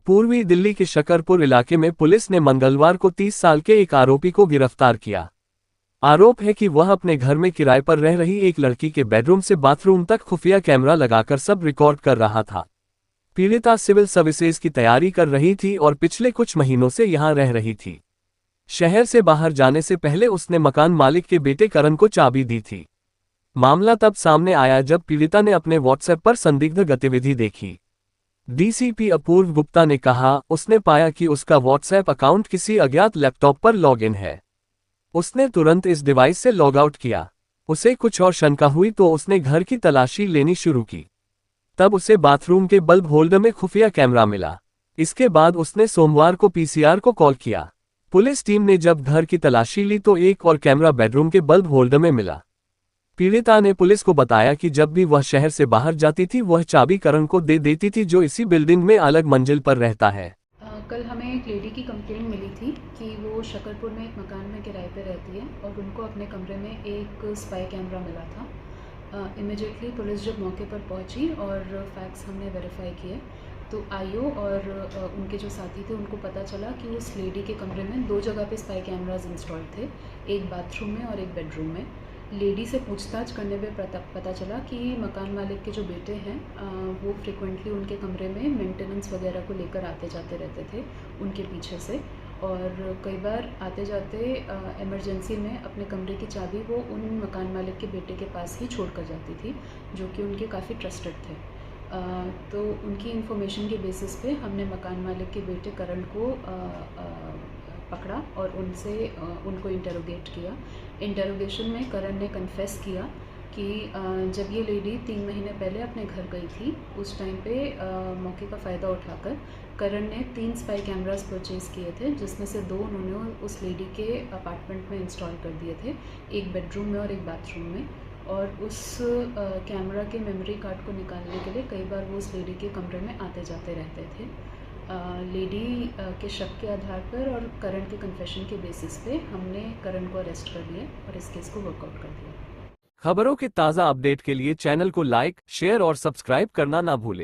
पूर्वी दिल्ली के शकरपुर इलाके में पुलिस ने मंगलवार को 30 साल के एक आरोपी को गिरफ्तार किया। आरोप है कि वह अपने घर में किराए पर रह रही एक लड़की के बेडरूम से बाथरूम तक खुफिया कैमरा लगाकर सब रिकॉर्ड कर रहा था। पीड़िता सिविल सर्विसेज की तैयारी कर रही थी और पिछले कुछ महीनों से यहां रह रही थी। शहर से बाहर जाने से पहले उसने मकान मालिक के बेटे करण को चाबी दी थी। मामला तब सामने आया जब पीड़िता ने अपने व्हाट्सएप पर संदिग्ध गतिविधि देखी। डीसीपी अपूर्व गुप्ता ने कहा, उसने पाया कि उसका व्हाट्सएप अकाउंट किसी अज्ञात लैपटॉप पर लॉगिन है। उसने तुरंत इस डिवाइस से लॉग आउट किया। उसे कुछ और शंका हुई तो उसने घर की तलाशी लेनी शुरू की। तब उसे बाथरूम के बल्ब होल्डर में खुफिया कैमरा मिला। इसके बाद उसने सोमवार को पीसीआर को कॉल किया। पुलिस टीम ने जब घर की तलाशी ली तो एक और कैमरा बेडरूम के बल्ब होल्डर में मिला। पीड़िता ने पुलिस को बताया कि जब भी वह शहर से बाहर जाती थी वह चाबी करण को दे देती थी, जो इसी बिल्डिंग में अलग मंजिल पर रहता है। कल हमें एक लेडी की कंप्लेंट मिली थी कि वो शकरपुर में एक मकान में किराए पे रहती है और उनको अपने कमरे में एक स्पाई कैमरा मिला था। इमीडिएटली पुलिस जब मौके पर पहुंची और फैक्ट्स हमने वेरीफाई किए तो आईओ और उनके जो साथी थे उनको पता चला कि उस लेडी के कमरे में 2 जगह पे स्पाई कैमराज इंस्टॉल थे, एक बाथरूम में और एक बेडरूम में। लेडी से पूछताछ करने पे पता चला कि मकान मालिक के जो बेटे हैं वो फ्रिक्वेंटली उनके कमरे में मेंटेनेंस वगैरह को लेकर आते जाते रहते थे उनके पीछे से, और कई बार आते जाते इमरजेंसी में अपने कमरे की चाबी वो उन मकान मालिक के बेटे के पास ही छोड़ कर जाती थी, जो कि उनके काफ़ी ट्रस्टेड थे। तो उनकी इन्फॉर्मेशन के बेसिस पे हमने मकान मालिक के बेटे करण को पकड़ा और उनको इंटरोगेट किया। इंटरोगेशन में करण ने कन्फेस किया कि जब ये लेडी 3 महीने पहले अपने घर गई थी उस टाइम पे मौके का फ़ायदा उठाकर करण ने 3 स्पाई कैमरास परचेज़ किए थे, जिसमें से 2 उन्होंने उस लेडी के अपार्टमेंट में इंस्टॉल कर दिए थे, एक बेडरूम में और एक बाथरूम में। और उस कैमरा के मेमोरी कार्ड को निकालने के लिए कई बार वो उस लेडी के कमरे में आते जाते रहते थे। लेडी के शक के आधार पर और करण के कन्फेशन के बेसिस पे हमने करण को अरेस्ट कर लिया और इस केस को वर्कआउट कर दिया। खबरों के ताज़ा अपडेट के लिए चैनल को लाइक, शेयर और सब्सक्राइब करना ना भूलें।